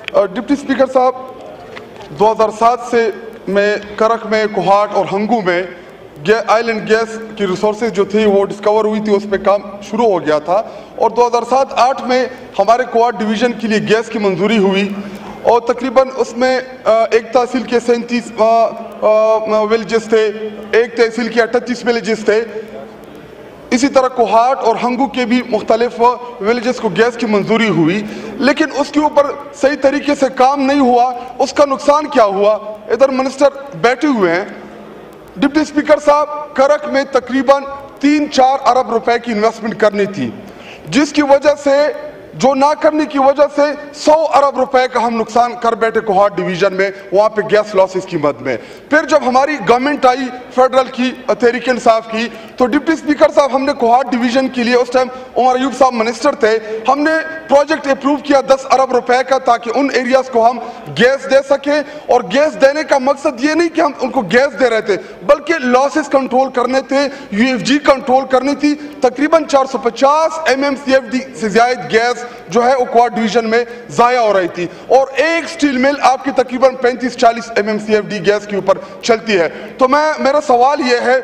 Deputy speaker साहब, 2007 से मैं करक में, कोहाट और हंगू में ऑयल एंड गैस की रिसोर्सेज जो थी वो डिस्कवर हुई थी, उस पर काम शुरू हो गया था। और 2007-8 में हमारे कोहाट डिवीज़न के लिए गैस की मंजूरी हुई और तकरीबन उसमें एक तहसील के 37 विलेजेस थे, एक तहसील के 38 विलेजेस थे। इसी तरह कोहाट और हंगू के भी मुख्तलिफ विलेजेस को गैस की मंजूरी हुई, लेकिन उसके ऊपर सही तरीके से काम नहीं हुआ। उसका नुकसान क्या हुआ? इधर मिनिस्टर बैठे हुए हैं। डिप्टी स्पीकर साहब, करक में तकरीबन 3-4 अरब रुपए की इन्वेस्टमेंट करनी थी, जिसकी वजह से, जो ना करने की वजह से 100 अरब रुपए का हम नुकसान कर बैठे कोहाट डिवीजन में, वहां पे गैस लॉसेस की मद में। फिर जब हमारी गवर्नमेंट आई फेडरल की, तहरीक इंसाफ की, तो डिप्टी स्पीकर साहब हमने कोहाट डिवीजन के लिए, उस टाइम उमर अयूब साहब मिनिस्टर थे, हमने प्रोजेक्ट अप्रूव किया 10 अरब रुपए का, ताकि उन एरियाज को हम गैस दे सके। और गैस देने का मकसद ये नहीं कि हम उनको गैस दे रहे थे, बल्कि लॉसेस कंट्रोल करने थे, UFG कंट्रोल करनी थी। तकरीबन 450 MMCFD से ज्यादा गैस जो है कोहाट डिवीजन में जाया हो रही थी, और एक स्टील मिल आपकी तकरीबन 35-40 MMCFD गैस के ऊपर चलती है। तो मेरा सवाल यह है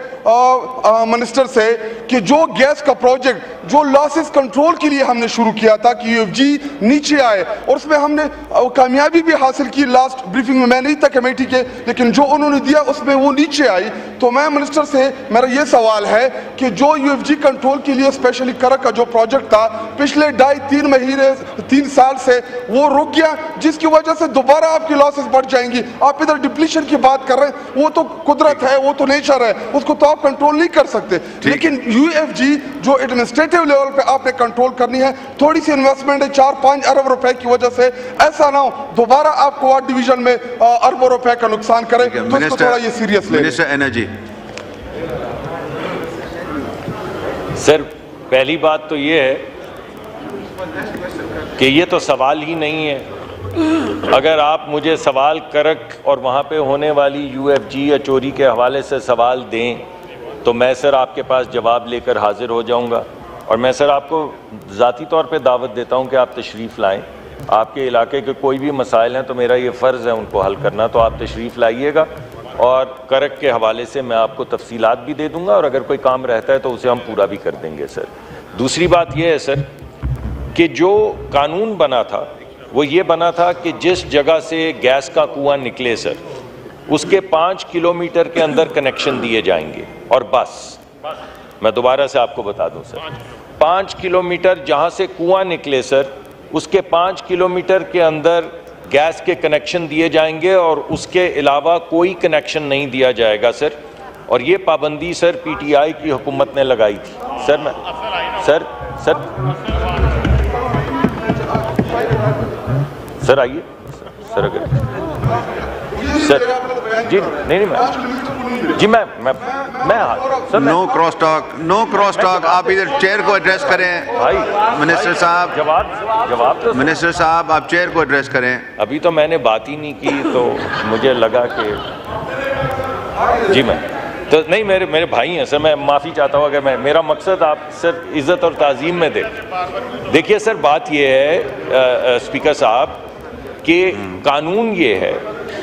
मिनिस्टर से कि जो गैस का प्रोजेक्ट जो लॉसेस कंट्रोल के लिए हमने शुरू किया था कि UFG नीचे आए, और उसमें हमने कामयाबी भी हासिल की। लास्ट ब्रीफिंग में मैं नहीं था कमेटी के, लेकिन जो उन्होंने दिया उसमें वो नीचे आई। तो मैं मिनिस्टर से मेरा ये सवाल है कि जो UFG कंट्रोल के लिए स्पेशली करक का जो प्रोजेक्ट था, पिछले 2.5-3 साल से वो रुक गया, जिसकी वजह से दोबारा आपकी लॉसेस बढ़ जाएंगी। आप इधर डिप्लीशन की बात कर रहे हैं, वो तो कुदरत है, वो तो नेचर है, उसको तो आप कंट्रोल नहीं कर सकते, लेकिन UFG जो एडमिनिस्ट्रेटिव लेवल पे आपने कंट्रोल करनी है। थोड़ी सी इन्वेस्टमेंट है 4-5 अरब रुपए की वजह से, ऐसा ना हो दोबारा आप कोहाट डिवीजन में अरबों रुपए का नुकसान करें, तो इसको थोड़ा ये सीरियस लें। Minister energy. सर, पहली बात तो ये है कि ये तो सवाल ही नहीं है। अगर आप मुझे सवाल करक और वहाँ पे होने वाली UFG या चोरी के हवाले से सवाल दें, तो मैं सर आपके पास जवाब लेकर हाजिर हो जाऊँगा। और मैं सर आपको ज़ाती तौर पे दावत देता हूँ कि आप तशरीफ़ लाएँ। आपके इलाके के कोई भी मसाइल हैं तो मेरा ये फ़र्ज़ है उनको हल करना, तो आप तशरीफ़ लाइएगा और करक के हवाले से मैं आपको तफसीलात भी दे दूँगा, और अगर कोई काम रहता है तो उसे हम पूरा भी कर देंगे सर। दूसरी बात यह है सर कि जो कानून बना था वो ये बना था कि जिस जगह से गैस का कुआं निकले सर, उसके 5 किलोमीटर के अंदर कनेक्शन दिए जाएंगे। और बस मैं दोबारा से आपको बता दूं सर, 5 किलोमीटर जहां से कुआं निकले सर, उसके 5 किलोमीटर के अंदर गैस के कनेक्शन दिए जाएंगे, और उसके अलावा कोई कनेक्शन नहीं दिया जाएगा सर। और ये पाबंदी सर PTI की हुकूमत ने लगाई थी सर। मैं सर आइए सर, अगर सर जी नहीं मैं जी मैं सर, नो क्रॉस टॉक। आप इधर चेयर को एड्रेस करें भाई। मिनिस्टर साहब, जवाब तो मिनिस्टर साहब आप चेयर को एड्रेस करें। अभी तो मैंने बात ही नहीं की, तो मुझे लगा कि जी मैं तो नहीं, मेरे भाई हैं सर, मैं माफ़ी चाहता हूँ अगर मेरा मकसद आप सर इज़्ज़त और ताज़ीम में देखिए सर, बात ये है स्पीकर साहब कि कानून ये है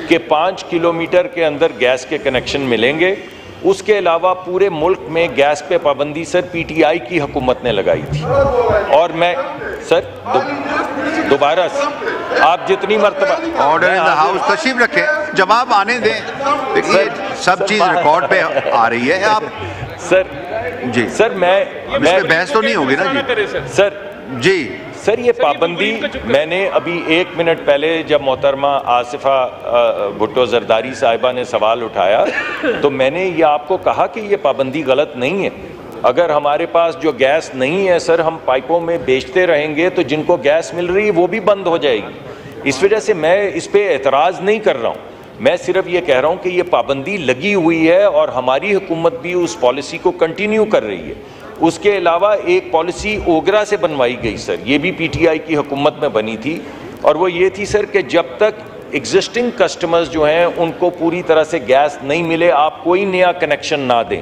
कि 5 किलोमीटर के अंदर गैस के कनेक्शन मिलेंगे। उसके अलावा पूरे मुल्क में गैस पे पाबंदी सर PTI की हुकूमत ने लगाई थी। और मैं सर दोबारा आप जितनी मरतबा ऑर्डर इन द हाउस, तशरीफ रखें, जवाब आने दें। देखिए सब चीज़ रिकॉर्ड पे आ रही है। आप सर जी सर मैं बहस तो नहीं होगी ना जी सर जी सर, ये पाबंदी मैंने अभी 1 मिनट पहले जब मोहतरमा आसिफा भुट्टो जरदारी साहिबा ने सवाल उठाया, तो मैंने ये आपको कहा कि ये पाबंदी गलत नहीं है। अगर हमारे पास जो गैस नहीं है सर, हम पाइपों में बेचते रहेंगे तो जिनको गैस मिल रही है वो भी बंद हो जाएगी। इस वजह से मैं इस पर एतराज़ नहीं कर रहा हूँ, मैं सिर्फ ये कह रहा हूँ कि ये पाबंदी लगी हुई है और हमारी हुकूमत भी उस पॉलिसी को कंटिन्यू कर रही है। उसके अलावा एक पॉलिसी ओगरा से बनवाई गई सर, ये भी PTI की हुकूमत में बनी थी, और वो ये थी सर कि जब तक एग्जिस्टिंग कस्टमर्स जो हैं उनको पूरी तरह से गैस नहीं मिले, आप कोई नया कनेक्शन ना दें।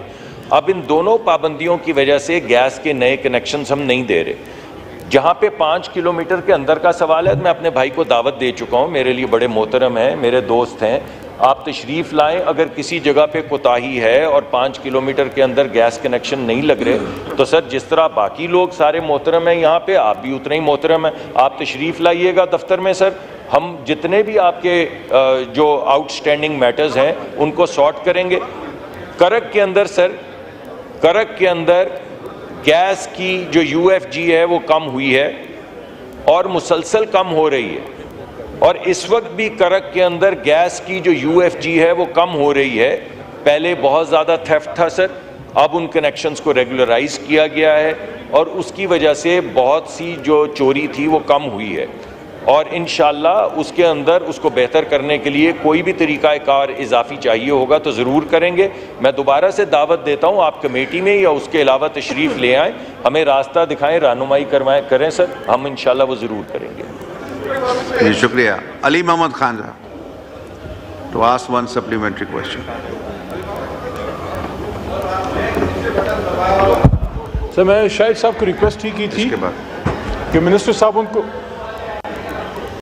अब इन दोनों पाबंदियों की वजह से गैस के नए कनेक्शंस हम नहीं दे रहे। जहाँ पे 5 किलोमीटर के अंदर का सवाल है, मैं अपने भाई को दावत दे चुका हूँ, मेरे लिए बड़े मोहतरम हैं, मेरे दोस्त हैं, आप तशरीफ़ लाएं। अगर किसी जगह पे कोताही है और 5 किलोमीटर के अंदर गैस कनेक्शन नहीं लग रहे, तो सर जिस तरह बाकी लोग सारे मोहतरम हैं यहाँ पे, आप भी उतने ही मोहतरम हैं, आप तशरीफ़ लाइएगा दफ्तर में सर। हम जितने भी आपके जो आउटस्टैंडिंग मैटर्स हैं उनको सॉर्ट करेंगे। करक के अंदर सर, करक के अंदर गैस की जो UFG है वो कम हुई है और मुसलसल कम हो रही है, और इस वक्त भी करक के अंदर गैस की जो UFG है वो कम हो रही है। पहले बहुत ज़्यादा थेफ्ट था सर, अब उन कनेक्शंस को रेगुलराइज किया गया है और उसकी वजह से बहुत सी जो चोरी थी वो कम हुई है, और इंशाअल्लाह उसके अंदर उसको बेहतर करने के लिए कोई भी तरीक़ाकार इजाफी चाहिए होगा तो ज़रूर करेंगे। मैं दोबारा से दावत देता हूँ, आप कमेटी में या उसके अलावा तशरीफ़ ले आएँ, हमें रास्ता दिखाएं, रहनुमाई करवाएं, करें सर, हम इंशाअल्लाह वो ज़रूर करेंगे। शुक्रिया। अली मोहम्मद खान साहब, to ask one supplementary question. Sir मैं शाहिद साहब को रिक्वेस्ट ही की थी इसके बाद कि मिनिस्टर साहब उनको